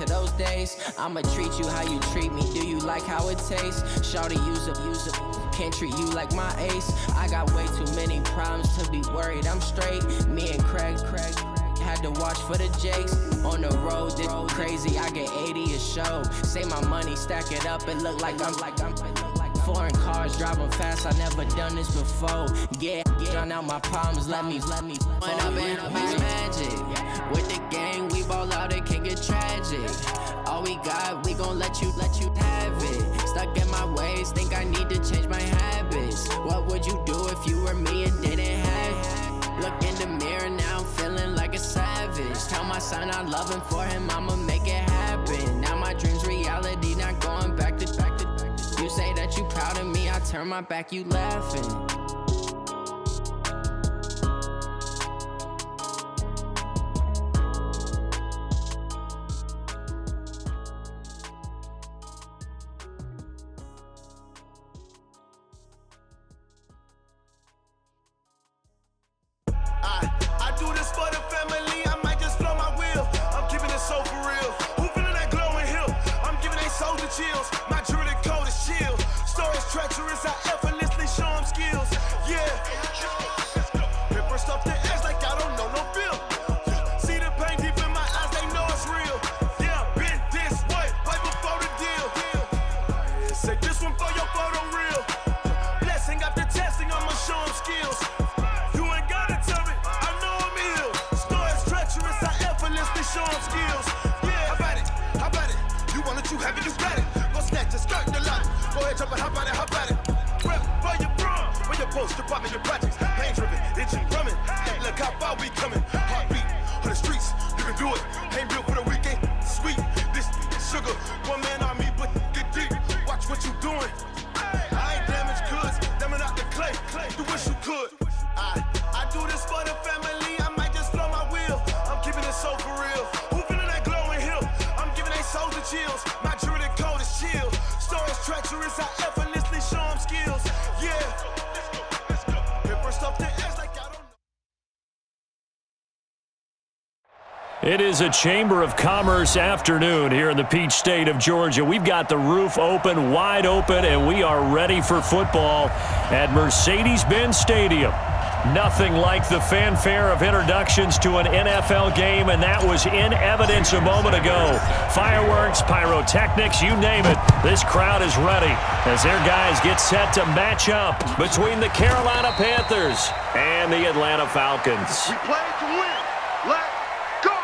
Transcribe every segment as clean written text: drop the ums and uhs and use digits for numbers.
to those days. I'ma treat you how you treat me. Do you like how it tastes? Shawty, use up. Can't treat you like my ace. I got way too many problems to be worried. I'm straight. Me and Craig had to watch for the Jakes. On the road, this crazy. I get 80 a show. Say my money, stack it up. It look like I'm foreign cars driving fast. I never done this before. Yeah, drown out my problems. Let me. When I've been magic with the gang, we ball out. It can get tragic. All we got, we gon' let you have it. Stuck in my ways, think I need to change my habits. What would you do if you were me and didn't have it? Look in the mirror now, I'm feeling like a savage. Tell my son I love him, for him I'ma make it happen. Now my dream's reality, not going back to. You say that you proud of me, I turn my back, you laughing. I do this for the family, I might just blow my wheel. I'm keeping it so for real. Who feeling that glowing hill? I'm giving they soldier chills. My jewelry code is chill. Stories treacherous, I effortlessly show them skills. Yeah. Paper stuff to edge like I don't know no feel. See the pain deep in my eyes, they know it's real. Yeah, been this way, right before the deal. Say this one for your photo real. Blessing after testing, I'ma show them skills. You ain't gotta tell me, I know I'm ill. Stories treacherous, I effortlessly show them skills. Yeah, how about it? You want it, you have it, you got it. Go snatch it, skirt the lot. Go ahead, jump it, how about it? Rep for your bro, for your post, your poppin', your projects. Pain driven, itching, drumming. Look how far we coming. Heartbeat on the streets, you can do it. Ain't built for the weekend, sweet. This sugar, one man army, but get deep. Watch what you doing. I ain't damaged goods, damn out the clay. You wish you could. I do this for the family, I might just blow my wheel. I'm keeping it so for real. Who feeling that glowing hill? I'm giving they soldier chills. My jewelry code is chill. Stories treacherous, I effortlessly show them skills. Yeah. Paper stuff to edge like I don't know. It is a Chamber of Commerce afternoon here in the Peach State of Georgia. We've got the roof open, wide open, and we are ready for football at Mercedes-Benz Stadium. Nothing like the fanfare of introductions to an NFL game, and that was in evidence a moment ago. Fireworks, pyrotechnics, you name it. This crowd is ready as their guys get set to match up between the Carolina Panthers and the Atlanta Falcons. We play to win. Let's go.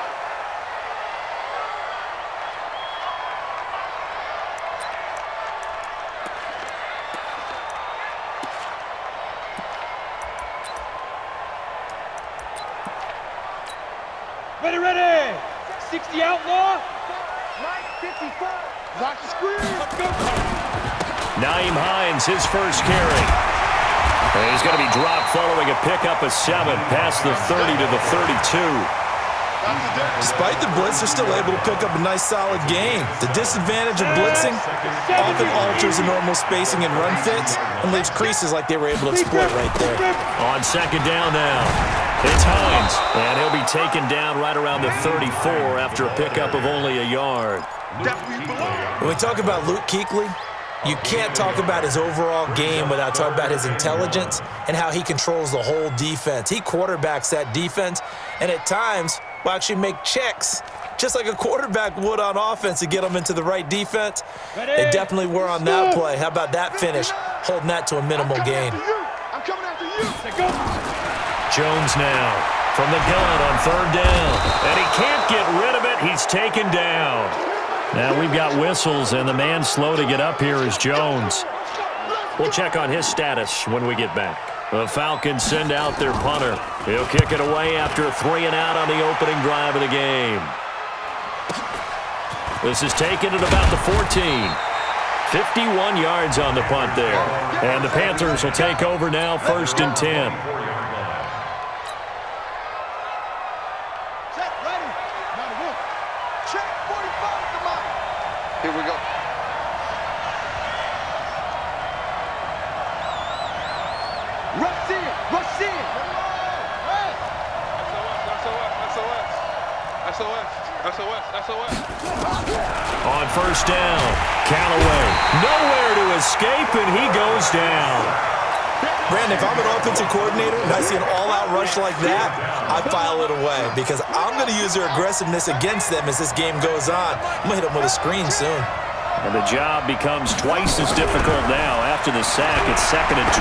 Ready! 60 outlaw. Mike 54. Watch the screen. Let's go. Naeem Hines, his first carry. And he's going to be dropped following a pickup of 7 past the 30 to the 32. Despite the blitz, they're still able to pick up a nice solid gain. The disadvantage of blitzing often alters the normal spacing and run fits and leaves creases like they were able to exploit right there. On second down now, it's Hines, and he'll be taken down right around the 34 after a pickup of only a yard. When we talk about Luke Kuechly, you can't talk about his overall game without talking about his intelligence and how he controls the whole defense. He quarterbacks that defense, and at times will actually make checks, just like a quarterback would on offense to get them into the right defense. They definitely were on that play. How about that finish, holding that to a minimal gain. I'm coming after you. Jones now from the gun on third down, and he can't get rid of it. He's taken down. Now we've got whistles, and the man slow to get up here is Jones. We'll check on his status when we get back. The Falcons send out their punter. He'll kick it away after a 3-and-out on the opening drive of the game. This is taken at about the 14. 51 yards on the punt there. And the Panthers will take over now, 1st and 10. Check, ready. Check, 45, come on. Here we go. Rush in, rush in. SOS. first down. Callaway, nowhere to escape, and he goes down. Brandon, if I'm an offensive coordinator and I see an all-out rush like that, I file it away because I'm going to use their aggressiveness against them as this game goes on. I'm going to hit them with a screen soon. And the job becomes twice as difficult now after the sack. It's 2nd and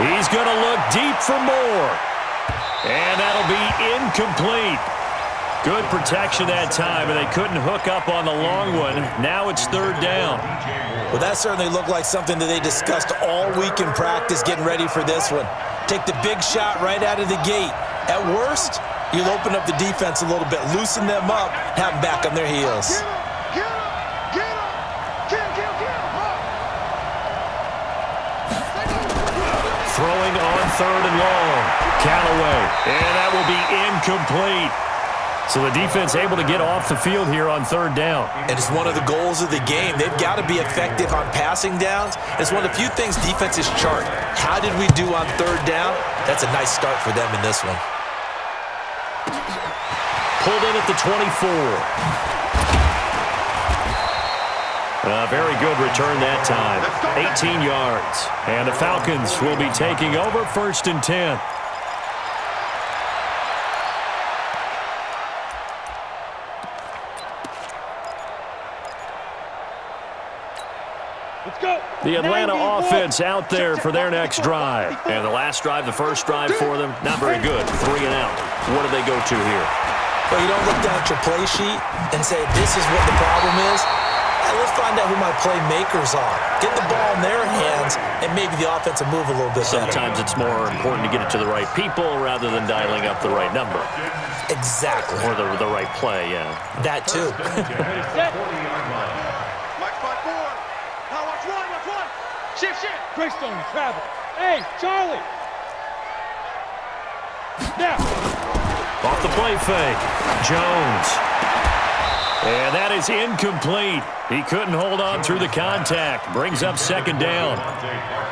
20. He's going to look deep for more. And that'll be incomplete. Good protection that time, and they couldn't hook up on the long one. Now it's 3rd down. Well, that certainly looked like something that they discussed all week in practice getting ready for this one. Take the big shot right out of the gate. At worst, you'll open up the defense a little bit, loosen them up, have them back on their heels. Throwing on 3rd and long. Callaway, and that will be incomplete. So the defense able to get off the field here on 3rd down. And it's one of the goals of the game. They've got to be effective on passing downs. It's one of the few things defenses chart. How did we do on 3rd down? That's a nice start for them in this one. Pulled in at the 24. A very good return that time. 18 yards. And the Falcons will be taking over 1st and 10. Let's go. The Atlanta offense out there for their next drive. And the last drive, the first drive for them, not very good. 3 and out. What do they go to here? Well, you don't look down at your play sheet and say, this is what the problem is. Let's find out who my playmakers are. Get the ball in their hands, and maybe the offense will move a little bit better. Sometimes it's more important to get it to the right people rather than dialing up the right number. Exactly. Or the right play, yeah. That too. Shift. Greystone, travel. Hey, Charlie. Now. Off the play fake. Jones. And that is incomplete. He couldn't hold on through the contact. Brings up 2nd down.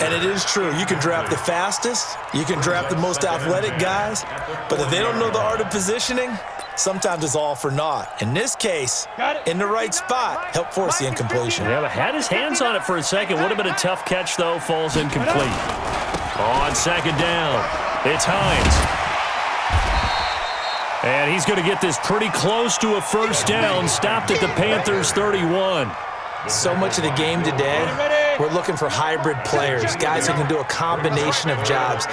And it is true. You can draft the fastest. You can draft the most athletic guys. But if they don't know the art of positioning, sometimes it's all for naught. In this case, in the right spot, help force the incompletion. Yeah, but had his hands on it for a second. Would have been a tough catch, though. Falls incomplete. On 2nd down, it's Hines. And he's going to get this pretty close to a first down. Stopped at the Panthers' 31. So much of the game today, we're looking for hybrid players, guys who can do a combination of jobs.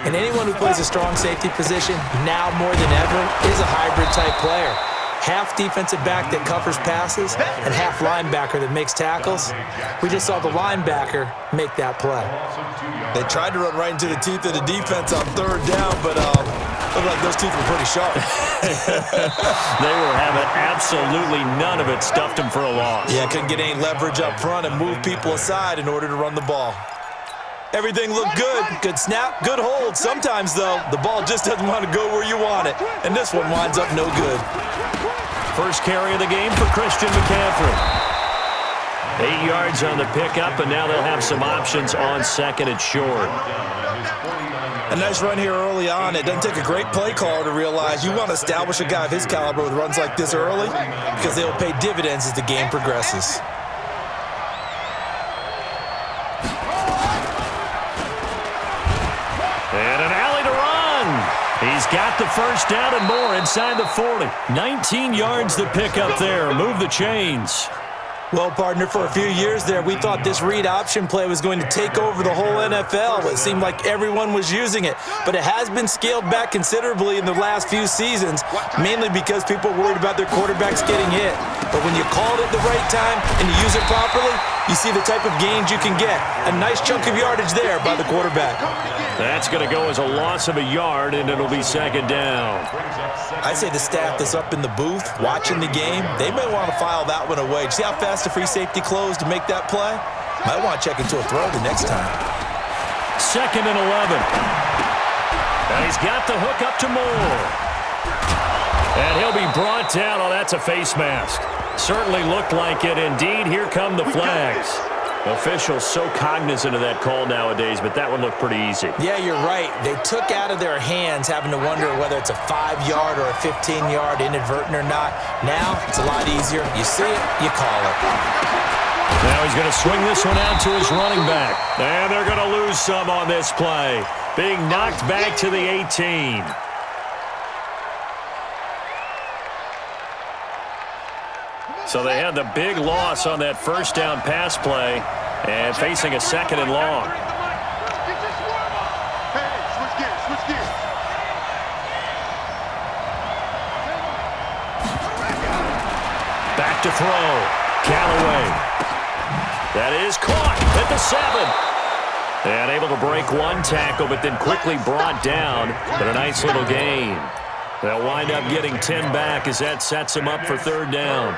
And anyone who plays a strong safety position, now more than ever, is a hybrid-type player. Half defensive back that covers passes and half linebacker that makes tackles. We just saw the linebacker make that play. They tried to run right into the teeth of the defense on 3rd down, but looked like those teeth were pretty sharp. They were having absolutely none of it. Stuffed him for a loss. Yeah, couldn't get any leverage up front and move people aside in order to run the ball. Everything looked good. Good snap, good hold. Sometimes, though, the ball just doesn't want to go where you want it. And this one winds up no good. First carry of the game for Christian McCaffrey. 8 yards on the pickup, and now they'll have some options on 2nd and short. A nice run here early on. It doesn't take a great play caller to realize you want to establish a guy of his caliber with runs like this early because they will pay dividends as the game progresses. And an alley to run. He's got the first down and more inside the 40. 19 yards to pick up there. Move the chains. Well, partner, for a few years there, we thought this read option play was going to take over the whole NFL. It seemed like everyone was using it, but it has been scaled back considerably in the last few seasons, mainly because people are worried about their quarterbacks getting hit. But when you call it at the right time and you use it properly, you see the type of gains you can get. A nice chunk of yardage there by the quarterback. That's going to go as a loss of a yard, and it'll be 2nd down. I'd say the staff that's up in the booth watching the game, they may want to file that one away. See how fast the free safety closed to make that play? Might want to check into a throw the next time. 2nd and 11. And he's got the hook up to Moore. And he'll be brought down. Oh, that's a face mask. Certainly looked like it. Indeed, here come the flags. Officials so cognizant of that call nowadays, but that one looked pretty easy. Yeah, you're right. They took out of their hands having to wonder whether it's a 5-yard or a 15-yard inadvertent or not. Now, it's a lot easier. You see it, you call it. Now he's going to swing this one out to his running back. And they're going to lose some on this play. Being knocked back to the 18. So they had the big loss on that first down pass play and facing a 2nd and long. Back to throw. Callaway. That is caught at the 7. And able to break one tackle, but then quickly brought down. But a nice little gain. They'll wind up getting 10 back as that sets them up for 3rd down.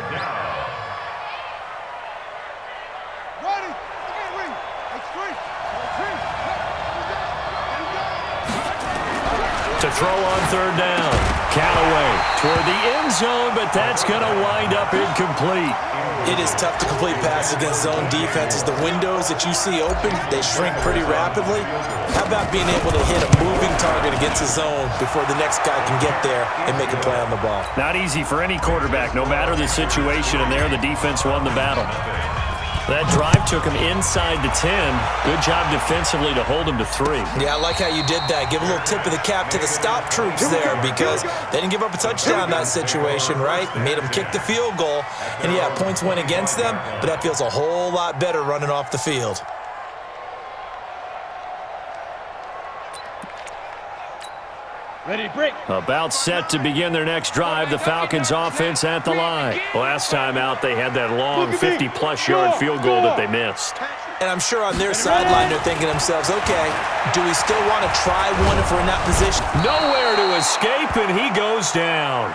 To throw on 3rd down. Callaway toward the end zone, but that's going to wind up incomplete. It is tough to complete passes against zone defenses. The windows that you see open, they shrink pretty rapidly. How about being able to hit a moving target against a zone before the next guy can get there and make a play on the ball? Not easy for any quarterback, no matter the situation, and there the defense won the battle. That drive took him inside the 10. Good job defensively to hold him to 3. Yeah, I like how you did that. Give a little tip of the cap to the stop troops there because they didn't give up a touchdown in that situation, right? Made them kick the field goal. And, yeah, points went against them, but that feels a whole lot better running off the field. Ready, break. About set to begin their next drive. The Falcons offense at the line. Last time out, they had that long 50-plus yard field goal that they missed. And I'm sure on their sideline they're thinking to themselves, okay, do we still want to try one if we're in that position? Nowhere to escape, and he goes down.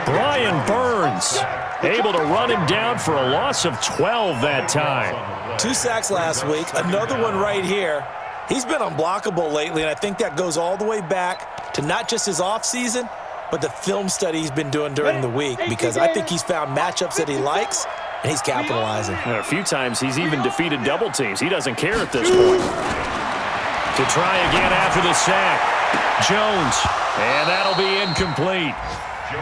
Brian Burns able to run him down for a loss of 12 that time. 2 sacks last week, another one right here. He's been unblockable lately, and I think that goes all the way back to not just his offseason, but the film study he's been doing during the week, because I think he's found matchups that he likes, and he's capitalizing. A few times he's even defeated double teams. He doesn't care at this point. To try again after the sack. Jones, and that'll be incomplete.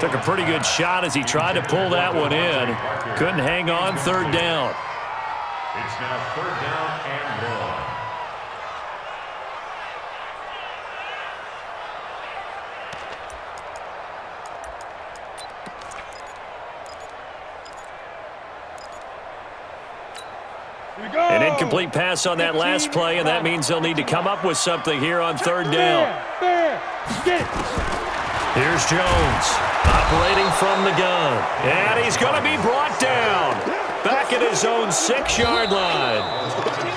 Took a pretty good shot as he tried to pull that one in. Couldn't hang on 3rd down. It's now 3rd down and 1. An incomplete pass on that last play, and that means they'll need to come up with something here on 3rd down. Here's Jones, operating from the gun. And he's going to be brought down. Back at his own 6-yard line.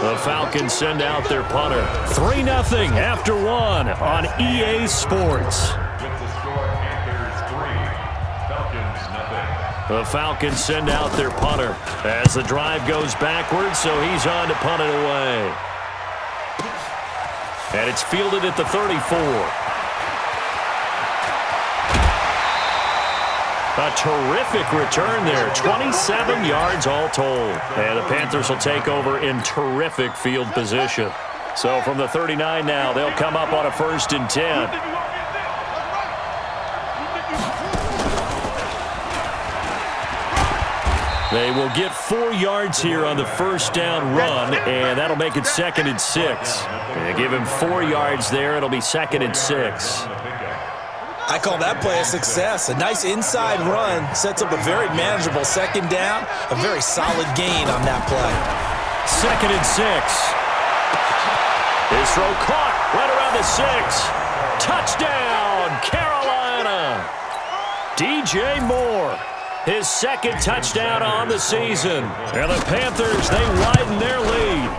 The Falcons send out their punter. 3-0 after 1 on EA Sports. With the score, Panthers 3, Falcons 0. The Falcons send out their punter as the drive goes backwards, so he's on to punt it away. And it's fielded at the 34. A terrific return there, 27 yards all told. And the Panthers will take over in terrific field position. So from the 39 now, they'll come up on a 1st and 10. They will get 4 yards here on the 1st down run, and that'll make it 2nd and 6. They give him 4 yards there. It'll be 2nd and 6. I call that play a success. A nice inside run sets up a very manageable 2nd down, a very solid gain on that play. 2nd and 6. His throw caught right around the 6. Touchdown, Carolina. DJ Moore. His 2nd touchdown on the season. And the Panthers, they widen their lead.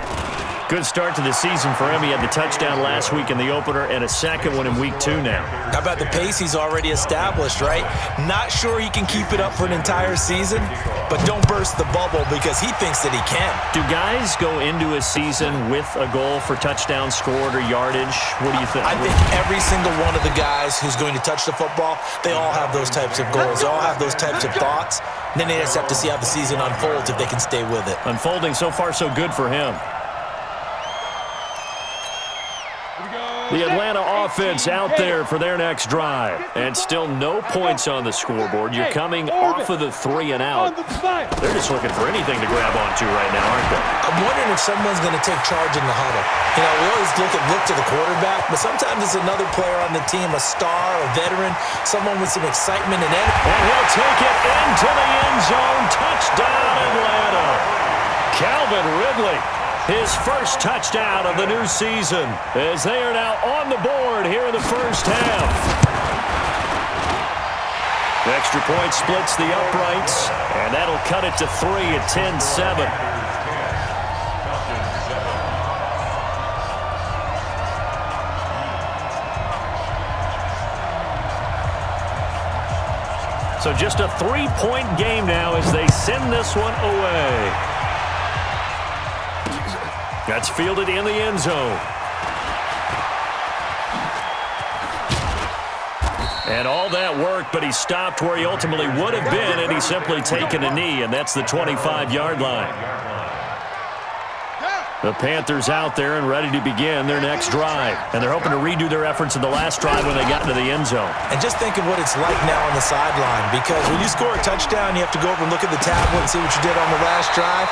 Good start to the season for him. He had the touchdown last week in the opener and a 2nd one in week 2 now. How about the pace he's already established, right? Not sure he can keep it up for an entire season, but don't burst the bubble because he thinks that he can. Do guys go into a season with a goal for touchdown scored or yardage? What do you think? I think every single one of the guys who's going to touch the football, they all have those types of goals. They all have those types of thoughts. Then they just have to see how the season unfolds if they can stay with it. Unfolding so far so good for him. The Atlanta offense out there for their next drive. And still no points on the scoreboard. You're coming off of the 3 and out. They're just looking for anything to grab onto right now, aren't they? I'm wondering if someone's going to take charge in the huddle. You know, we always look to the quarterback, but sometimes it's another player on the team, a star, a veteran, someone with some excitement and energy. And he'll take it into the end zone. Touchdown, Atlanta. Calvin Ridley. His first touchdown of the new season as they are now on the board here in the first half. The extra point splits the uprights, and that'll cut it to 3 at 10-7. So just a 3-point game now as they send this one away. That's fielded in the end zone. And all that work, but he stopped where he ultimately would have been, and he's simply taken a knee, and that's the 25-yard line. The Panthers out there and ready to begin their next drive. And they're hoping to redo their efforts in the last drive when they got into the end zone. And just think of what it's like now on the sideline, because when you score a touchdown, you have to go over and look at the tablet and see what you did on the last drive.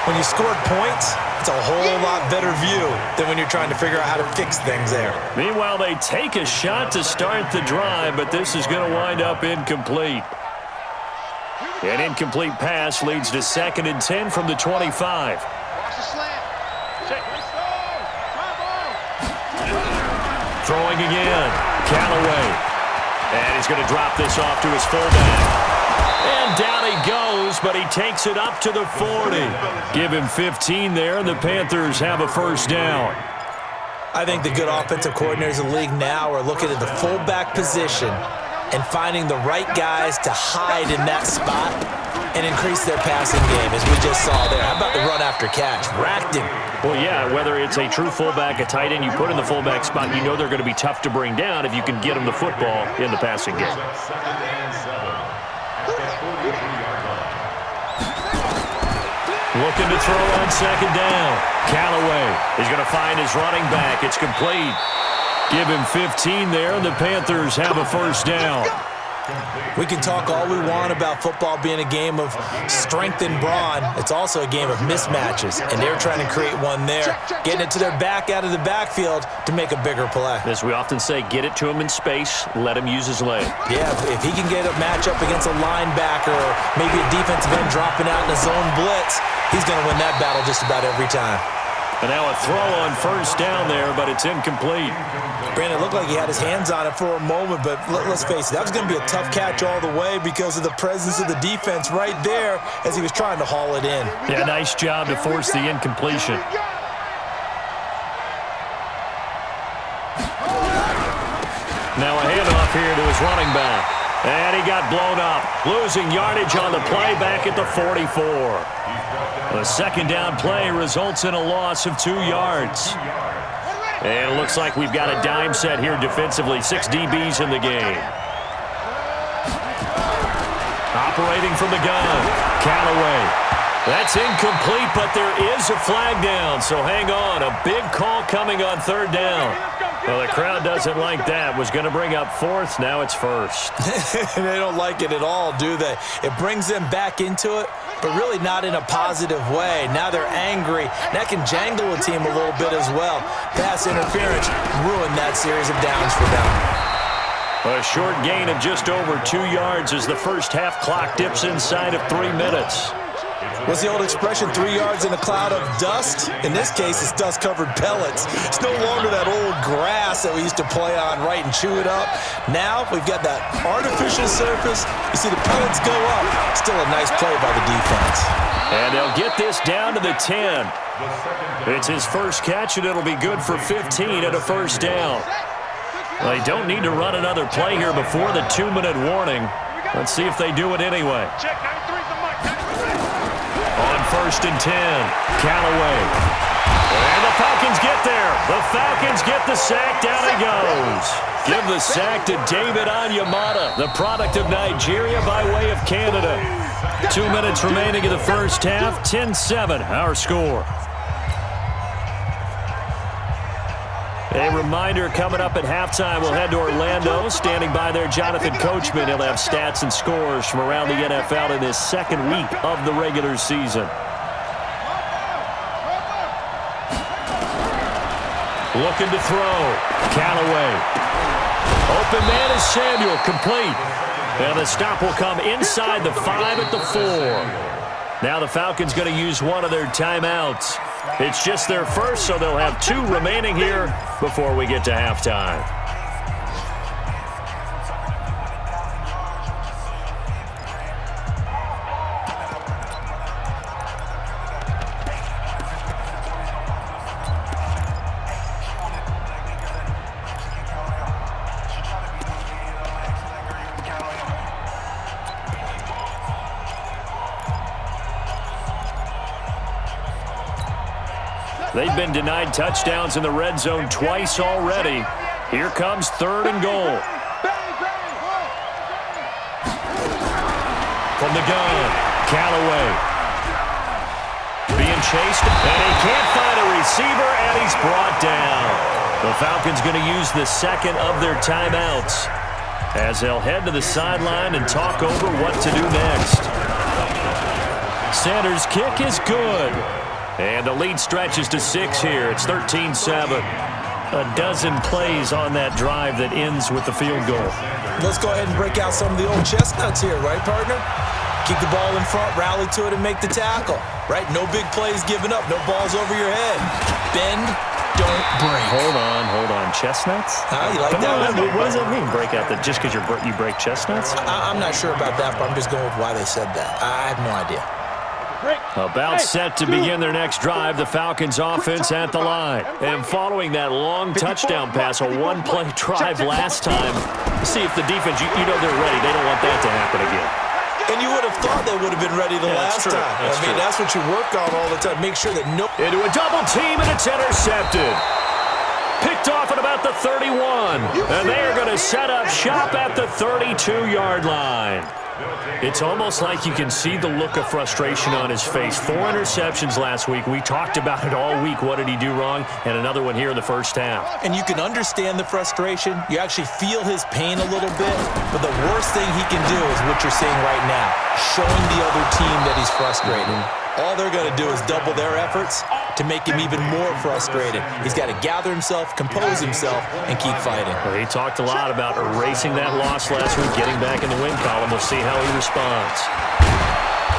When you scored points, it's a whole lot better view than when you're trying to figure out how to fix things there. Meanwhile, they take a shot to start the drive, but this is going to wind up incomplete. An incomplete pass leads to 2nd and 10 from the 25. Throwing again. Callaway. And he's going to drop this off to his fullback. And down he goes, but he takes it up to the 40. Give him 15 there, and the Panthers have a first down. I think the good offensive coordinators in the league now are looking at the fullback position and finding the right guys to hide in that spot and increase their passing game, as we just saw there. How about the run after catch? Racked him. Well, yeah, whether it's a true fullback, a tight end, you put in the fullback spot, you know they're going to be tough to bring down if you can get them the football in the passing game. Looking to throw on 2nd down. Callaway is going to find his running back. It's complete. Give him 15 there, and the Panthers have a first down. We can talk all we want about football being a game of strength and brawn. It's also a game of mismatches, and they're trying to create one there, getting it to their back out of the backfield to make a bigger play. As we often say, get it to him in space, let him use his leg. Yeah, if he can get a matchup against a linebacker or maybe a defensive end dropping out in a zone blitz, he's going to win that battle just about every time. And now a throw on first down there, but it's incomplete. Brandon, it looked like he had his hands on it for a moment, but let's face it, that was going to be a tough catch all the way because of the presence of the defense right there as he was trying to haul it in. Yeah, nice job to force the incompletion. Now a handoff here to his running back. And he got blown up, losing yardage on the play back at the 44. The 2nd down play results in a loss of 2 yards. And it looks like we've got a dime set here defensively. 6 DBs in the game. Operating from the gun, Callaway. That's incomplete, but there is a flag down, so hang on. A big call coming on 3rd down. Well, the crowd doesn't like that. Was going to bring up 4th. Now it's 1st. They don't like it at all, do they? It brings them back into it, but really not in a positive way. Now they're angry. That can jangle a team a little bit as well. Pass interference ruined that series of downs for them. A short gain of just over 2 yards as the first half clock dips inside of 3 minutes. What's the old expression, 3 yards in a cloud of dust? In this case, it's dust-covered pellets. It's no longer that old grass that we used to play on, right, and chew it up. Now we've got that artificial surface. You see the pellets go up. Still a nice play by the defense. And they'll get this down to the 10. It's his first catch, and it'll be good for 15 at a first down. Well, they don't need to run another play here before the 2-minute warning. Let's see if they do it anyway. On 1st and 10, Callaway. And the Falcons get there. The Falcons get the sack. Down it goes. Give the sack to David Onyemata, the product of Nigeria by way of Canada. 2 minutes remaining in the first half. 10-7, our score. A reminder coming up at halftime, we'll head to Orlando. Standing by there, Jonathan Coachman. He'll have stats and scores from around the NFL in this second week of the regular season. Looking to throw. Callaway. Open man is Samuel, complete. And the stop will come inside the 5 at the 4. Now the Falcons going to use one of their timeouts. It's just their first, so they'll have 2 remaining here before we get to halftime. They've been denied touchdowns in the red zone twice already. Here comes 3rd and goal. From the gun, Callaway. Being chased, and he can't find a receiver, and he's brought down. The Falcons going to use the second of their timeouts as they'll head to the sideline and talk over what to do next. Sanders' kick is good. And the lead stretches to 6 here. It's 13-7. A dozen plays on that drive that ends with the field goal. Let's go ahead and break out some of the old chestnuts here, right, partner? Keep the ball in front, rally to it, and make the tackle, right? No big plays given up, no balls over your head. Bend, don't break. Hold on. Chestnuts? You like that one? What does that mean, break out? Just because you break chestnuts? I'm not sure about that, but I'm just going with why they said that. I have no idea. About set to begin their next drive, the Falcons offense at the line. And following that long touchdown pass, a one-play drive last time, see if the defense, you know they're ready. They don't want that to happen again. And you would have thought they would have been ready the last time. That's what you work on all the time. Make sure that Into a double team, and it's intercepted. Picked off at about the 31. And they are going to set up shop at the 32-yard line. It's almost like you can see the look of frustration on his face. 4 interceptions last week. We talked about it all week. What did he do wrong? And another one here in the first half. And you can understand the frustration. You actually feel his pain a little bit. But the worst thing he can do is what you're seeing right now, showing the other team that he's frustrated. All they're going to do is double their efforts to make him even more frustrated. He's got to gather himself, compose himself, and keep fighting. Well, he talked a lot about erasing that loss last week, getting back in the win column. We'll see how he responds.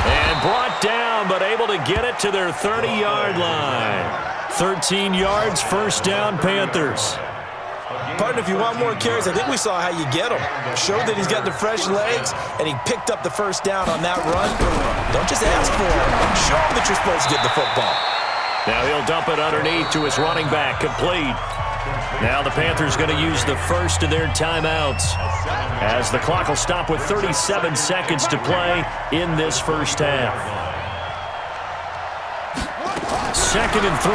And brought down, but able to get it to their 30-yard line. 13 yards, first down, Panthers. Partner, if you want more carries, I think we saw how you get him. Showed that he's got the fresh legs, and he picked up the first down on that run. Don't just ask for it. Show him that you're supposed to get the football. Now he'll dump it underneath to his running back, complete. Now the Panthers going to use the first of their timeouts as the clock will stop with 37 seconds to play in this first half. 2nd and 3.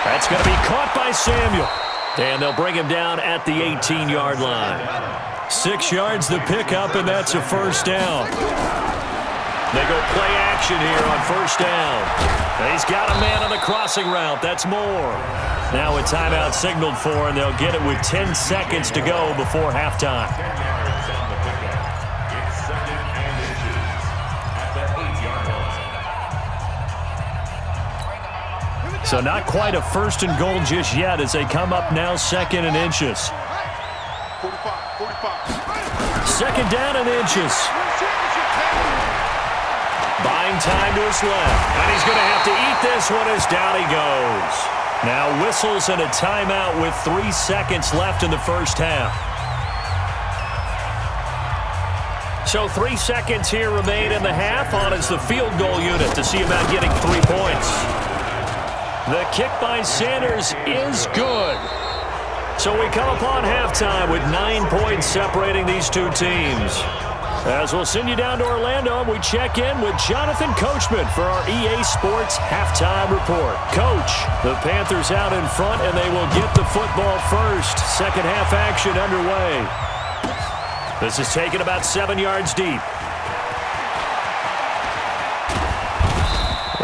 That's going to be caught by Samuel. And they'll bring him down at the 18-yard line. 6 yards the pickup, and that's a first down. They go play action here on first down. And he's got a man on the crossing route. That's more. Now a timeout signaled for, and they'll get it with 10 seconds to go before halftime. So not quite a 1st and goal just yet as they come up now 2nd and inches. 2nd down and inches. Buying time to his left. And he's going to have to eat this one as down he goes. Now whistles and a timeout with 3 seconds left in the first half. So 3 seconds here remain in the half. On is the field goal unit to see about getting 3 points. The kick by Sanders is good. So we come upon halftime with 9 points separating these two teams. As we'll send you down to Orlando, and we check in with Jonathan Coachman for our EA Sports Halftime Report. Coach, the Panthers out in front, and they will get the football first. Second half action underway. This is taken about 7 yards deep.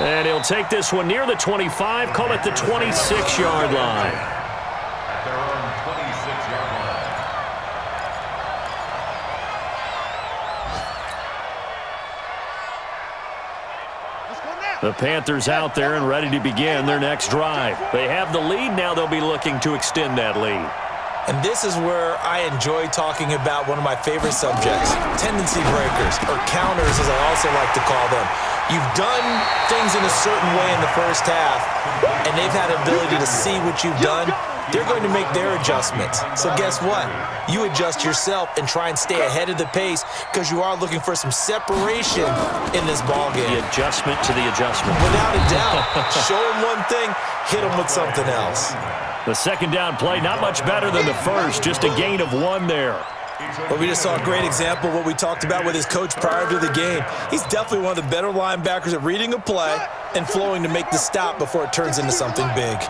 And he'll take this one near the 25, call it the 26-yard line. At their own 26-yard line. The Panthers out there and ready to begin their next drive. They have the lead. Now they'll be looking to extend that lead. And this is where I enjoy talking about one of my favorite subjects, tendency breakers, or counters as I also like to call them. You've done things in a certain way in the first half, and they've had the ability to see what you've done. They're going to make their adjustments. So guess what? You adjust yourself and try and stay ahead of the pace because you are looking for some separation in this ballgame. The adjustment to the adjustment. Without a doubt. Show them one thing, hit them with something else. The second down play, not much better than the first, just a gain of 1 there. But we just saw a great example of what we talked about with his coach prior to the game. He's definitely one of the better linebackers at reading a play and flowing to make the stop before it turns into something big.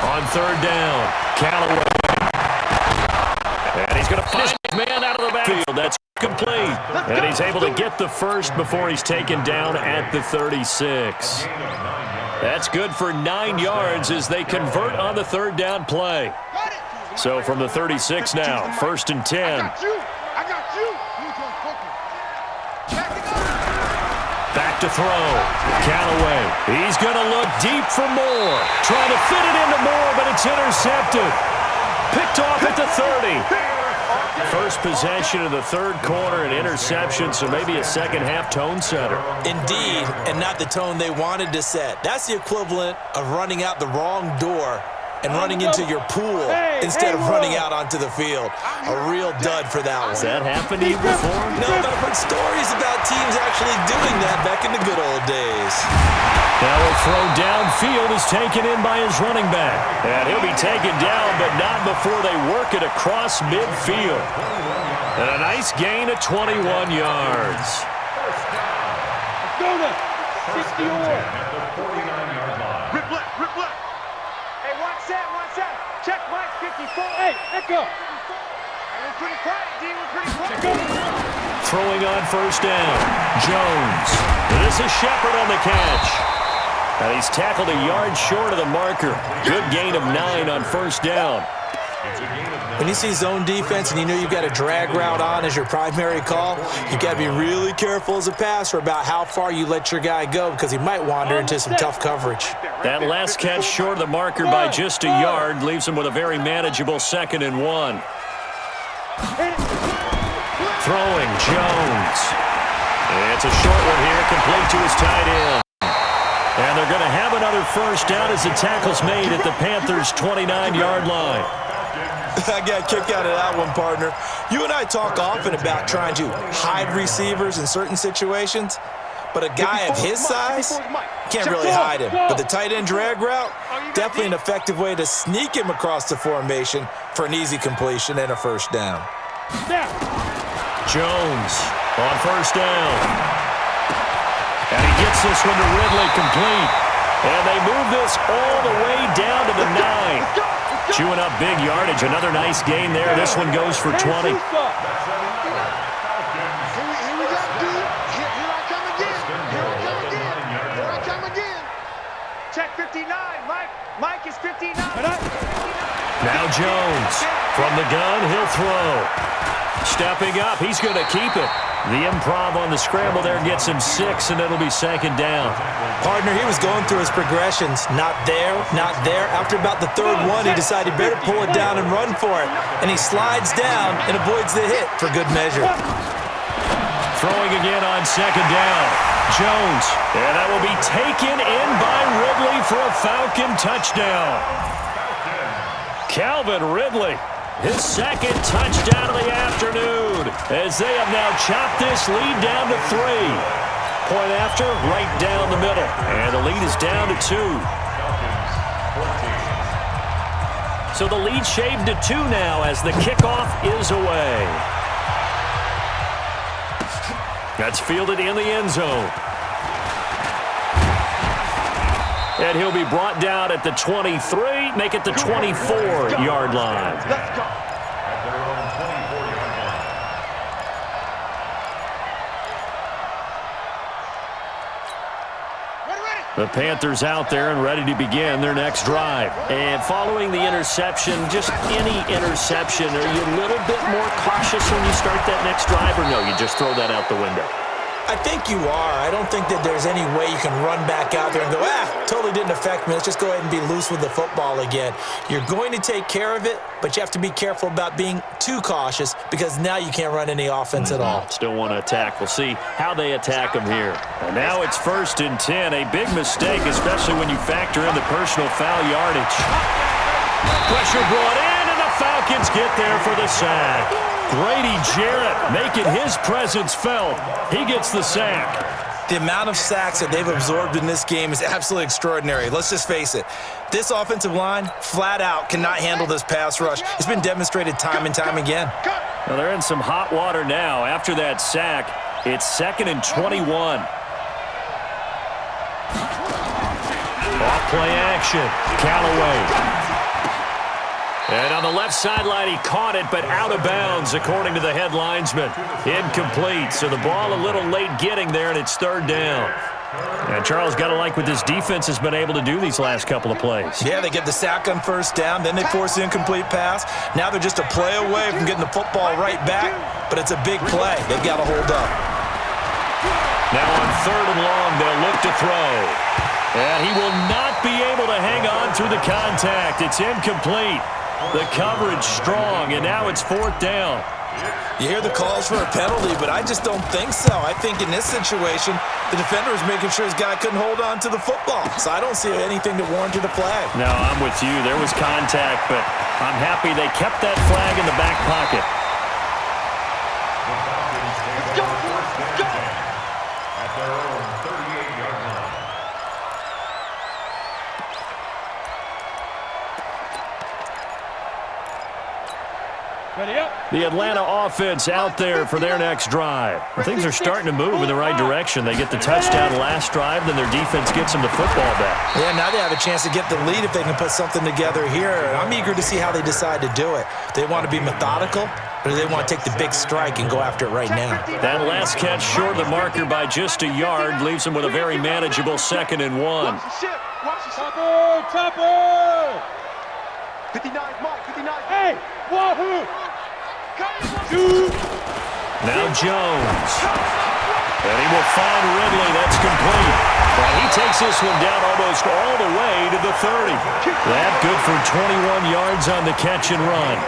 On third down, Callaway. And he's going to find his man out of the backfield. That's complete. And he's able to get the first before he's taken down at the 36. That's good for 9 yards as they convert on the third down play. So from the 36 now, 1st and 10. Back to throw. Callaway. He's going to look deep for Moore. Trying to fit it into Moore, but it's intercepted. Picked off at the 30. First possession of the third quarter, an interception, so maybe a second-half tone setter. Indeed, and not the tone they wanted to set. That's the equivalent of running out the wrong door and running into your pool instead of running out onto the field. A real dud for that one. Has that happened to you before? No, but I've heard stories about teams actually doing that back in the good old days. Now a throw downfield is taken in by his running back. And he'll be taken down, but not before they work it across midfield. And a nice gain of 21 yards. Go to 60 or. Rip left, rip left. Hey, watch that. Check Mike, 54. Hey, let go. We're pretty quiet, D. We're pretty quiet. Throwing on first down, Jones. This is Shepard on the catch. And he's tackled a yard short of the marker. Good gain of 9 on first down. When you see zone defense and you know you've got a drag route on as your primary call, you've got to be really careful as a passer about how far you let your guy go because he might wander into some tough coverage. That last catch short of the marker by just a yard leaves him with a very manageable 2nd and 1. Throwing, Jones. It's a short one here, complete to his tight end. And they're going to have another first down as the tackle's made at the Panthers' 29-yard line. I got a kick out of that one, partner. You and I talk often about trying to hide receivers in certain situations, but a guy of his size can't really hide him. But the tight end drag route, definitely an effective way to sneak him across the formation for an easy completion and a first down. Jones on first down. And he gets this one to Ridley complete. And they move this all the way down to the 9. Chewing up big yardage. Another nice gain there. This one goes for 20. Here we go, dude. Here I come again. Check 59. Mike is 59. Now Jones from the gun. He'll throw. Stepping up. He's going to keep it. The improv on the scramble there gets him 6, and it'll be 2nd down. Partner, he was going through his progressions. Not there, not there. After about the third one, he decided he better pull it down and run for it. And he slides down and avoids the hit for good measure. Throwing again on 2nd down. Jones. And that will be taken in by Ridley for a Falcon touchdown. Calvin Ridley. His 2nd touchdown of the afternoon as they have now chopped this lead down to 3. Point after, right down the middle. And the lead is down to 2. So the lead shaved to 2 now as the kickoff is away. That's fielded in the end zone. And he'll be brought down at the 23, make it the 24-yard line. Let's go. At their own 24-yard The Panthers out there and ready to begin their next drive. And following the interception, just any interception, are you a little bit more cautious when you start that next drive, or no, you just throw that out the window? I think you are. I don't think that there's any way you can run back out there and go, totally didn't affect me. Let's just go ahead and be loose with the football again. You're going to take care of it, but you have to be careful about being too cautious because now you can't run any offense at all. Still want to attack. We'll see how they attack them here. And now it's 1st and 10. A big mistake, especially when you factor in the personal foul yardage. Pressure brought in, and the Falcons get there for the sack. Grady Jarrett making his presence felt. He gets the sack. The amount of sacks that they've absorbed in this game is absolutely extraordinary. Let's just face it. This offensive line, flat out, cannot handle this pass rush. It's been demonstrated time and time again. Well, they're in some hot water now. After that sack, it's 2nd and 21. Off play action. Callaway. And on the left sideline, he caught it, but out of bounds, according to the head linesman. Incomplete, so the ball a little late getting there, and it's 3rd down. And Charles, got to like what this defense has been able to do these last couple of plays. Yeah, they get the sack on 1st down, then they force the incomplete pass. Now they're just a play away from getting the football right back, but it's a big play. They've got to hold up. Now on 3rd and long, they'll look to throw. And he will not be able to hang on through the contact. It's incomplete. The coverage strong, and now it's 4th down. You hear the calls for a penalty, but I just don't think so. I think in this situation, the defender was making sure his guy couldn't hold on to the football. So I don't see anything that warranted a flag. No, I'm with you. There was contact, but I'm happy they kept that flag in the back pocket. Let's go. Let's go. At their own 38-yard line. The Atlanta offense out there for their next drive. Things are starting to move in the right direction. They get the touchdown last drive, then their defense gets them the football back. Yeah, now they have a chance to get the lead if they can put something together here. I'm eager to see how they decide to do it. They want to be methodical, or do they want to take the big strike and go after it right now? That last catch short of the marker by just a yard leaves them with a very manageable 2nd and 1. Watch the ship. Watch the ship. Chopper! 59, Mike, 59. Hey, wahoo! Now Jones. And he will find Ridley. That's complete. And he takes this one down almost all the way to the 30. That good for 21 yards on the catch and run.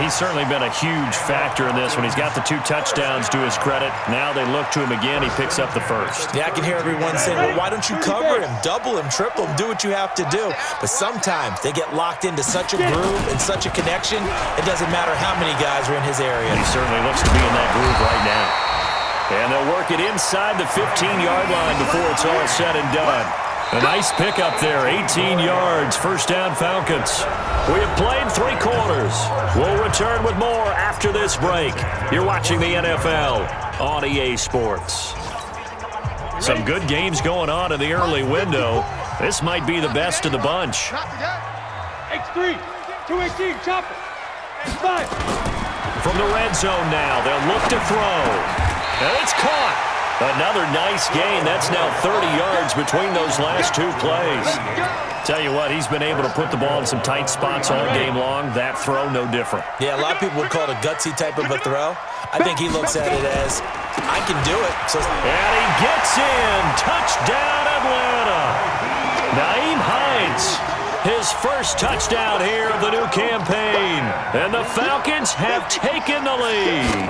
He's certainly been a huge factor in this one. He's got the 2 touchdowns to his credit. Now they look to him again. He picks up the 1st. Yeah, I can hear everyone saying, well, why don't you cover him? Double him, triple him, do what you have to do. But sometimes they get locked into such a groove and such a connection, it doesn't matter how many guys are in his area. He certainly looks to be in that groove right now. And they'll work it inside the 15-yard line before it's all said and done. A nice pickup there, 18 yards, 1st down Falcons. We have played 3 quarters. We'll return with more after this break. You're watching the NFL on EA Sports. Some good games going on in the early window. This might be the best of the bunch. X3, 218, chopper. X5. From the red zone now, they'll look to throw. And it's caught. Another nice gain. That's now 30 yards between those last 2 plays. Tell you what, he's been able to put the ball in some tight spots all game long. That throw, no different. Yeah, a lot of people would call it a gutsy type of a throw. I think he looks at it as, I can do it. So, and he gets in. Touchdown, Atlanta. Nyheim Hines, his first touchdown here of the new campaign. And the Falcons have taken the lead.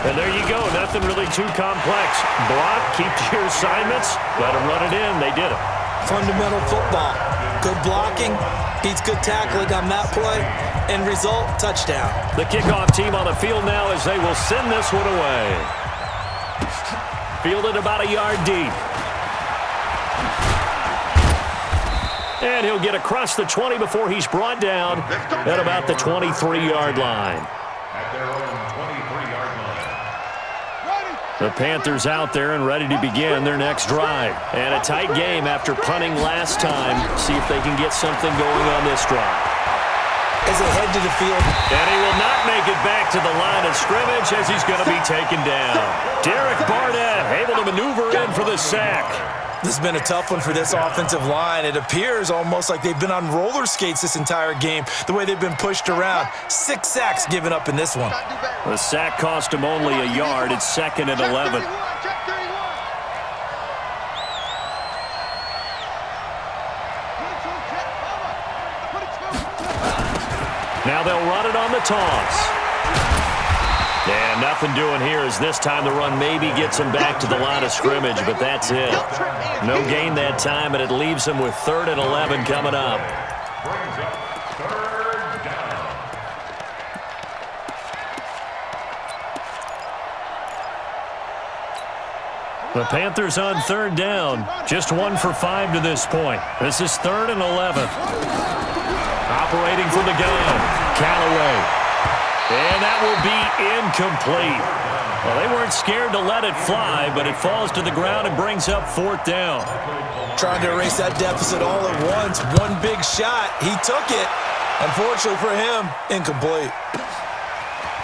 And there you go. Nothing really too complex. Block, keep to your assignments, let them run it in. They did it. Fundamental football. Good blocking, beats good tackling on that play, and result, touchdown. The kickoff team on the field now as they will send this one away. Fielded about a yard deep. And he'll get across the 20 before he's brought down at about the 23-yard line. At their own 23-yard line. The Panthers out there and ready to begin their next drive. And a tight game after punting last time. See if they can get something going on this drive. As they head to the field. And he will not make it back to the line of scrimmage as he's going to be taken down. Derek Barnett able to maneuver in for the sack. This has been a tough one for this offensive line. It appears almost like they've been on roller skates this entire game, the way they've been pushed around. 6 sacks given up in this one. The sack cost him only a yard. It's 2nd and 11. Now they'll run it on the toss. And nothing doing here as this time the run maybe gets him back to the line of scrimmage, but that's it. No gain that time, and it leaves him with 3rd and 11 coming up. Brings up 3rd down. The Panthers on 3rd down. Just 1 for 5 to this point. This is 3rd and 11. Operating from the gun, Callaway. And that will be incomplete. Well, they weren't scared to let it fly, but it falls to the ground and brings up 4th down. Trying to erase that deficit all at once. One big shot. He took it. Unfortunately for him, incomplete.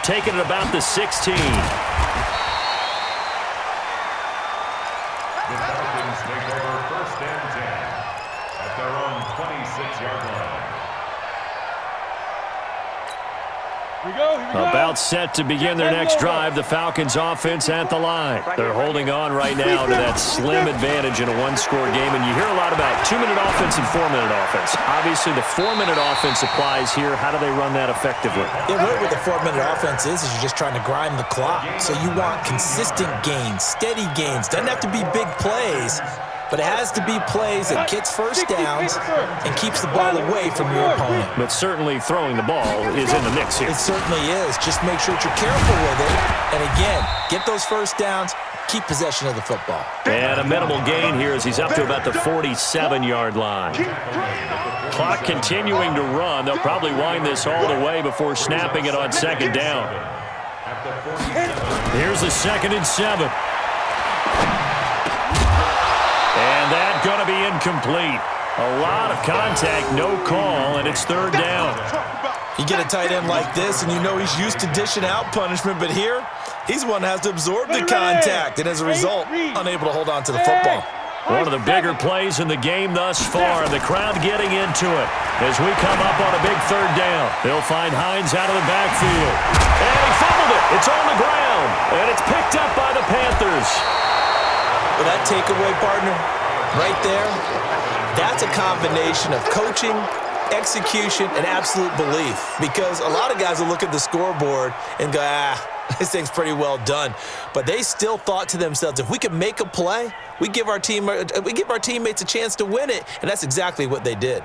Taking it about the 16. The Falcons take over 1st and 10 at their own 26-yard line. About set to begin their next drive, the Falcons offense at the line. They're holding on right now to that slim advantage in a one-score game, and you hear a lot about 2-minute offense and 4-minute offense. Obviously, the 4-minute offense applies here. How do they run that effectively? Yeah, really what the 4-minute offense is you're just trying to grind the clock. So you want consistent gains, steady gains. Doesn't have to be big plays, but it has to be plays that gets first downs and keeps the ball away from your opponent. But certainly throwing the ball is in the mix here. It certainly is. Just make sure that you're careful with it. And again, get those first downs, keep possession of the football. And a minimal gain here as he's up to about the 47-yard line. Clock continuing to run. They'll probably wind this all the way before snapping it on 2nd down. Here's the 2nd and 7. And that's going to be incomplete. A lot of contact, no call, and it's 3rd down. You get a tight end like this, and you know he's used to dishing out punishment, but here, he's the one that has to absorb the contact, and as a result, unable to hold on to the football. One of the bigger plays in the game thus far, and the crowd getting into it as we come up on a big 3rd down. They'll find Hines out of the backfield. And he fumbled it. It's on the ground, and it's picked up by the Panthers. Well, that takeaway, partner, right there, that's a combination of coaching, execution, and absolute belief. Because a lot of guys will look at the scoreboard and go, this thing's pretty well done. But they still thought to themselves, if we can make a play, we give our teammates a chance to win it. And that's exactly what they did.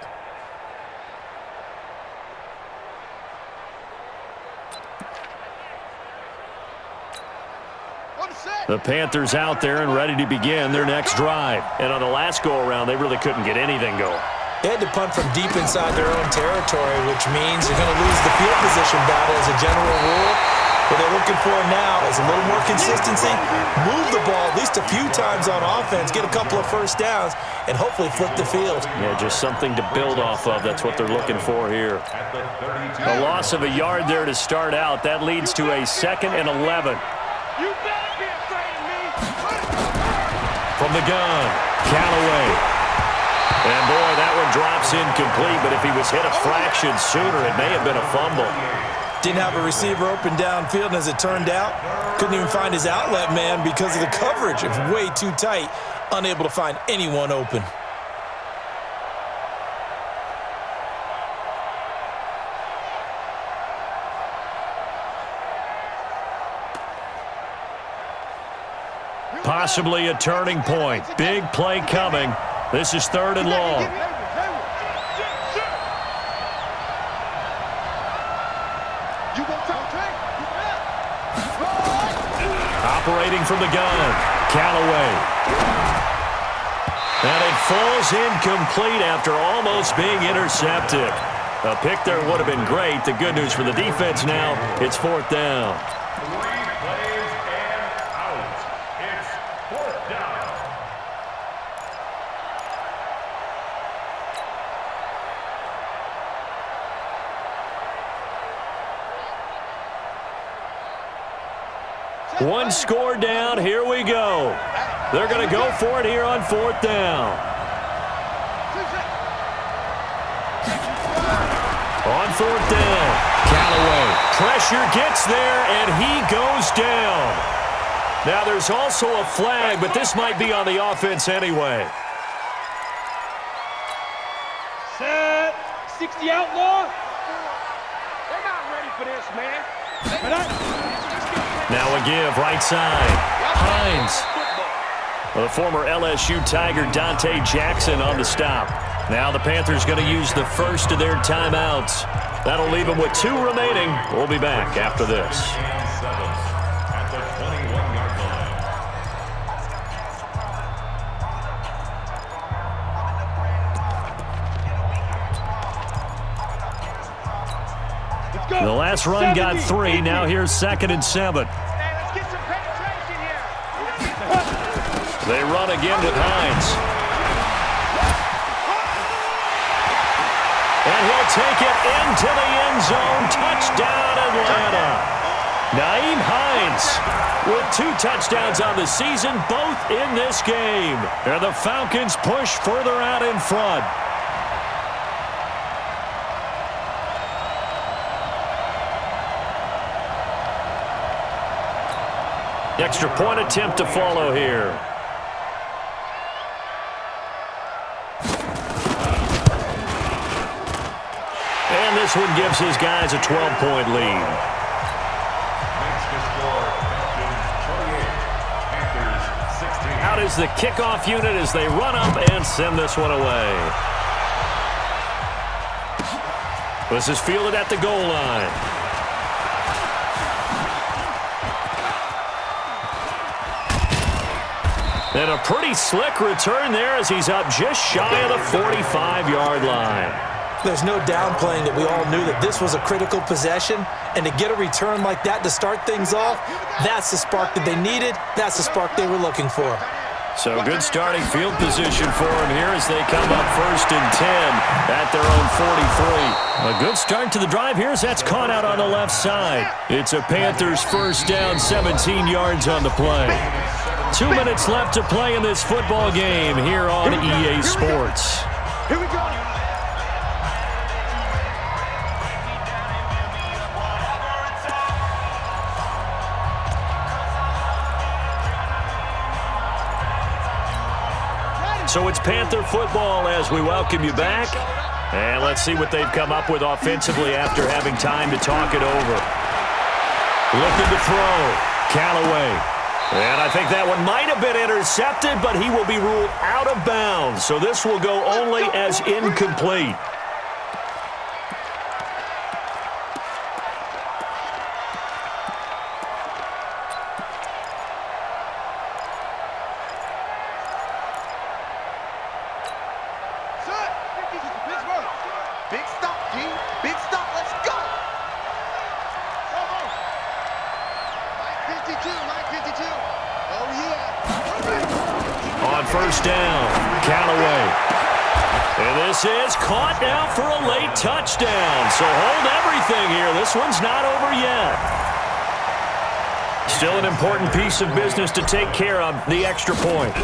The Panthers out there and ready to begin their next drive. And on the last go-around, they really couldn't get anything going. They had to punt from deep inside their own territory, which means you're going to lose the field position battle as a general rule. What they're looking for now is a little more consistency, move the ball at least a few times on offense, get a couple of first downs, and hopefully flip the field. Yeah, just something to build off of. That's what they're looking for here. A loss of a yard there to start out. That leads to a 2nd and 11. You better be afraid of me. From the gun, Callaway. And boy, that one drops incomplete, but if he was hit a fraction sooner, it may have been a fumble. Didn't have a receiver open downfield, and as it turned out, couldn't even find his outlet man because of the coverage. It was way too tight, unable to find anyone open. Possibly a turning point. Big play coming. This is 3rd and long. Operating from the gun, Callaway. And it falls incomplete after almost being intercepted. A pick there would have been great. The good news for the defense now, it's 4th down. 3 plays and out. It's 4th down. One score down. Here we go. They're going to go for it here on 4th down. On 4th down, Callaway. Pressure gets there, and he goes down. Now, there's also a flag, but this might be on the offense anyway. Set. 60 outlaw. They're not ready for this, man. Now a give, right side. Hines. The former LSU Tiger Dante Jackson on the stop. Now the Panthers going to use the first of their timeouts. That'll leave them with 2 remaining. We'll be back after this. At the 21-yard line. The last run got 3. Now here's 2nd and 7. Let's get some penetration here. They run again with Hines. And he'll take it into the end zone. Touchdown, Atlanta. Nyheim Hines with 2 touchdowns on the season, both in this game. And the Falcons push further out in front. Extra point attempt to follow here. And this one gives his guys a 12-point lead. Makes the score, Falcons 28, Panthers 16. Out is the kickoff unit as they run up and send this one away. This is fielded at the goal line. And a pretty slick return there as he's up just shy of the 45-yard line. There's no downplaying that we all knew that this was a critical possession, and to get a return like that to start things off, that's the spark that they needed. That's the spark they were looking for. So good starting field position for him here as they come up 1st and 10 at their own 43. A good start to the drive here as that's caught out on the left side. It's a Panthers first down, 17 yards on the play. 2 minutes left to play in this football game here on EA Sports. Here we go. So it's Panther football as we welcome you back. And let's see what they've come up with offensively after having time to talk it over. Looking to throw. Callaway. And I think that one might have been intercepted, but he will be ruled out of bounds. So this will go only as incomplete. Big stop, G. Big stop. Let's go. Line 52. Oh, yeah. On first down, Callaway. And this is caught now for a late touchdown. So hold everything here. This one's not over yet. Still an important piece of business to take care of, the extra point.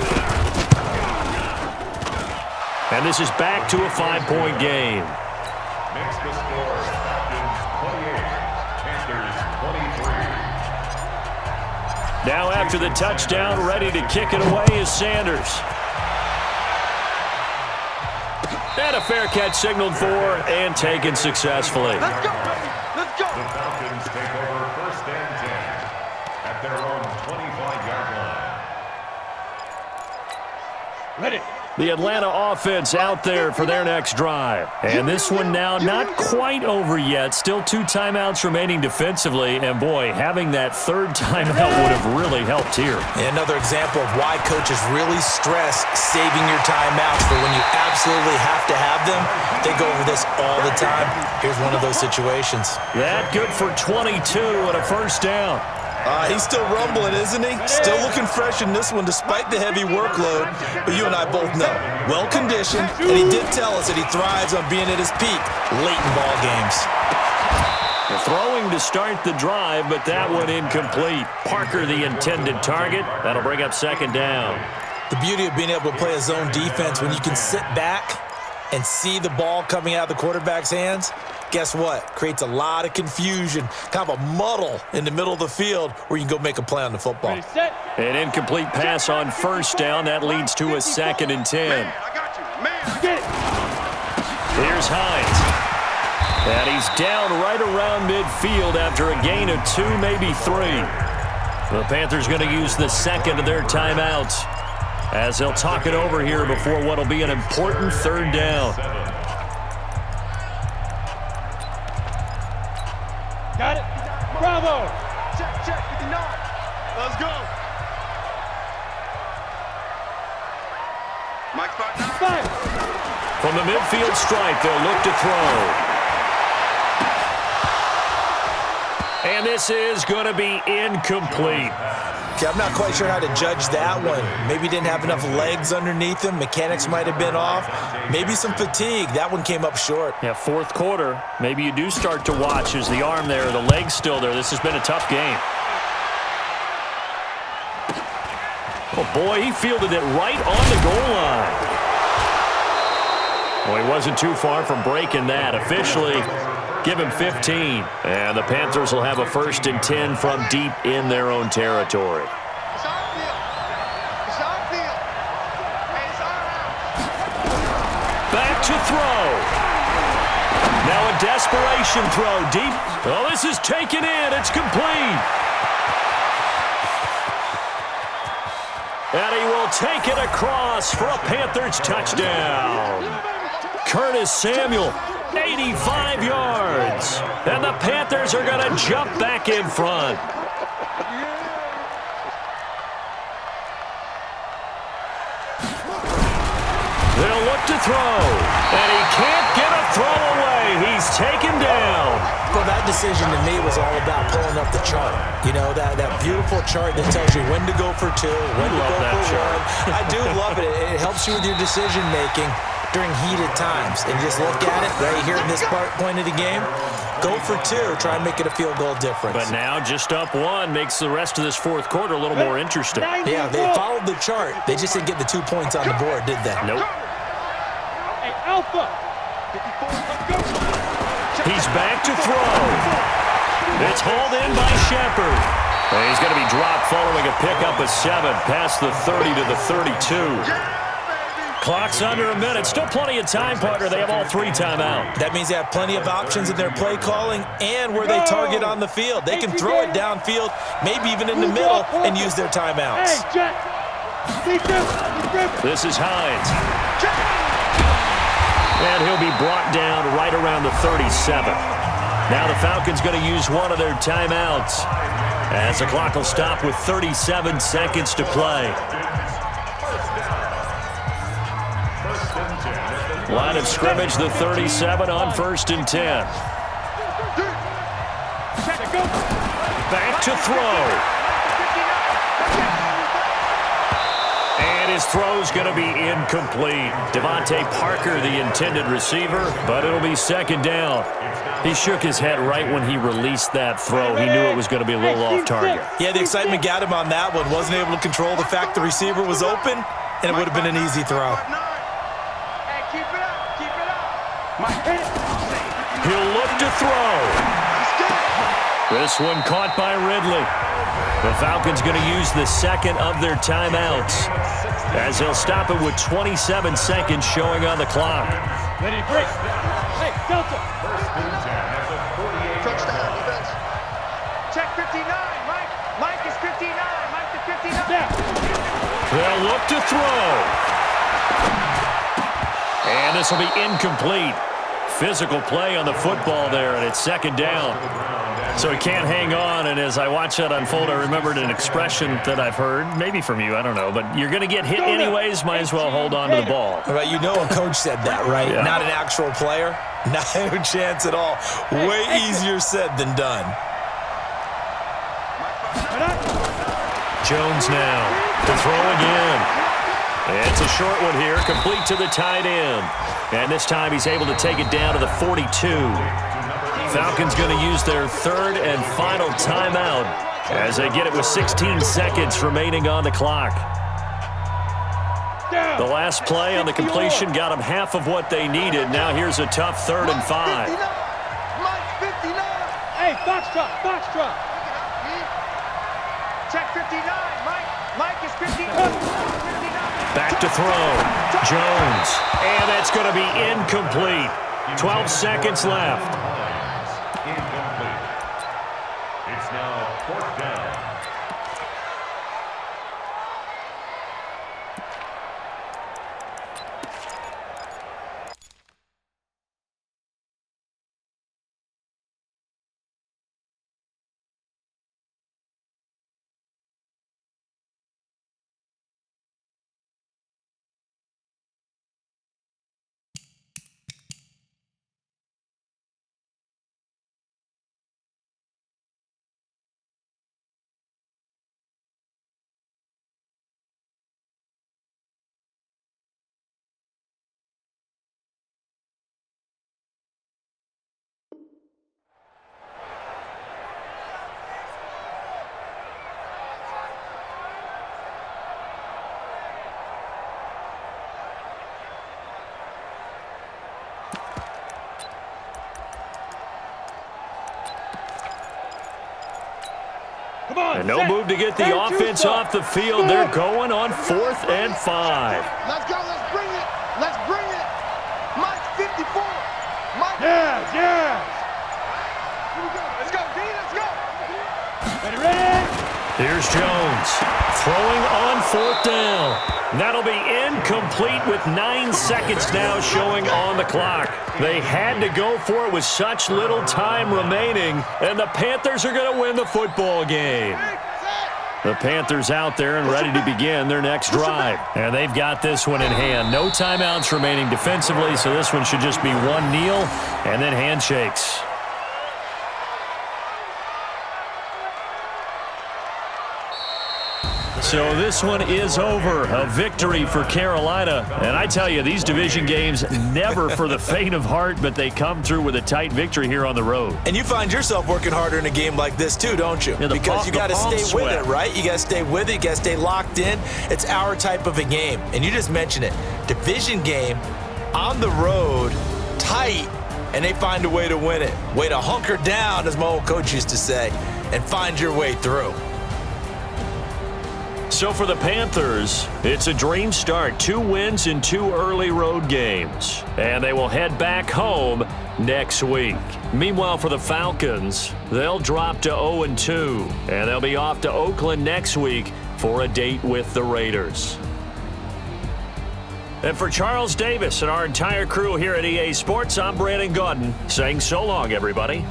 And this is back to a 5-point game. Makes the score, Falcons 28, Panthers 23. Now after the touchdown, ready to kick it away is Sanders. And a fair catch signaled for and taken successfully. Let's go. Let's go. The Falcons take over 1st and 10 at their own 25-yard line. Ready. The Atlanta offense out there for their next drive. And this one now not quite over yet. Still 2 timeouts remaining defensively. And boy, having that 3rd timeout would have really helped here. Another example of why coaches really stress saving your timeouts for when you absolutely have to have them. They go over this all the time. Here's one of those situations. That good for 22 and a first down. He's still rumbling, isn't he? Still looking fresh in this one despite the heavy workload. But you and I both know, well-conditioned, and he did tell us that he thrives on being at his peak late in ball games. Throwing to start the drive, but that one incomplete. Parker, the intended target. That'll bring up second down. The beauty of being able to play a zone defense, when you can sit back and see the ball coming out of the quarterback's hands, guess what? Creates a lot of confusion, kind of a muddle in the middle of the field where you can go make a play on the football. An incomplete pass on first down. That leads to a 2nd and 10. Man, I got you. Man, I get it. Here's Hines. And he's down right around midfield after a gain of 2, maybe 3. The Panthers going to use the second of their timeouts as they'll talk it over here before what will be an important 3rd down. Got it. Bravo. Check, 59. Let's go. Mike's back now. Five. From the midfield stripe, they'll look to throw. And this is going to be incomplete. Okay, I'm not quite sure how to judge that one. Maybe he didn't have enough legs underneath him. Mechanics might have been off. Maybe some fatigue. That one came up short. Yeah, 4th quarter. Maybe you do start to watch. Is the arm there, the leg's still there? This has been a tough game. Oh, boy, he fielded it right on the goal line. Well, he wasn't too far from breaking that. Officially, give him 15. And the Panthers will have a 1st and 10 from deep in their own territory. It's our field. It's our field. Hey, it's our house. Back to throw. Now a desperation throw deep. Oh, this is taken in. It's complete. And he will take it across for a Panthers touchdown. Curtis Samuel, 85 yards. And the Panthers are going to jump back in front. They'll look to throw. And he can't get a throw away. He's taken down. Well, that decision to me was all about pulling up the chart. You know, that beautiful chart that tells you when to go for 2, when to go for 1. I do love it. It helps you with your decision-making during heated times. And just look at it right here in this point of the game. Go for 2. Try and make it a field goal difference. But now just up 1 makes the rest of this 4th quarter a little more interesting. Yeah, they followed the chart. They just didn't get the 2 points on the board, did they? Nope. Hey, Alpha. He's back to throw. It's hauled in by Shepard. And he's going to be dropped following a pickup of 7 past the 30 to the 32. Clock's under a minute. Still plenty of time, partner. They have all 3 timeouts. That means they have plenty of options in their play calling and where they target on the field. They can throw it downfield, maybe even in the middle, and use their timeouts. Hey, Jack. This is Hines. And he'll be brought down right around the 37. Now the Falcons going to use one of their timeouts as the clock will stop with 37 seconds to play. Line of scrimmage, the 37 on 1st and 10. Back to throw. And his throw's going to be incomplete. Devontae Parker, the intended receiver, but it'll be 2nd down. He shook his head right when he released that throw. He knew it was going to be a little off target. Yeah, the excitement got him on that one. Wasn't able to control the fact the receiver was open, and it would have been an easy throw. Hey, keep it up. Keep it up. He'll look to throw. This one caught by Ridley. The Falcons going to use the 2nd of their timeouts as they'll stop it with 27 seconds showing on the clock. Ready to break. Hey, Delta. Touchdown defense. Check 59. Mike is 59. Mike to 59. Yeah. They'll look to throw. And this will be incomplete. Physical play on the football there, and it's 2nd down. So he can't hang on, and as I watch that unfold, I remembered an expression that I've heard, maybe from you, I don't know, but you're going to get hit anyways, might as well hold on to the ball. Right, you know a coach said that, right? Yeah. Not an actual player. No chance at all. Way easier said than done. Jones now to throw again. It's a short one here, complete to the tight end. And this time he's able to take it down to the 42. Falcons going to use their third and final timeout as they get it with 16 seconds remaining on the clock. The last play on the completion got them half of what they needed. Now here's a tough 3rd and 5. Hey, foxtrot, foxtrot. Check 59, Mike. Mike is 59. Back to throw. Jones. And that's going to be incomplete. 12 seconds left. Incomplete. It's now 4th down. And no move to get the offense off the field. They're going on 4th and 5. Let's go. Let's bring it. Let's bring it. Mike 54. Mike. Yes, yes. Here we go. Let's go, D. Let's go. Ready, ready. Here's Jones throwing on 4th down. That'll be incomplete with 9 seconds now showing on the clock. They had to go for it with such little time remaining, and the Panthers are going to win the football game. The Panthers out there and ready to begin their next drive. And they've got this one in hand. No timeouts remaining defensively, so this one should just be one kneel and then handshakes. So this one is over. A victory for Carolina. And I tell you, these division games, never for the faint of heart, but they come through with a tight victory here on the road. And you find yourself working harder in a game like this too, don't you? Yeah, because you got to stay with it, right? You got to stay with it. You got to stay locked in. It's our type of a game. And you just mentioned it. Division game, on the road, tight, and they find a way to win it. Way to hunker down, as my old coach used to say, and find your way through. So for the Panthers, it's a dream start. 2 wins in 2 early road games. And they will head back home next week. Meanwhile, for the Falcons, they'll drop to 0-2. And they'll be off to Oakland next week for a date with the Raiders. And for Charles Davis and our entire crew here at EA Sports, I'm Brandon Gaudin saying so long, everybody.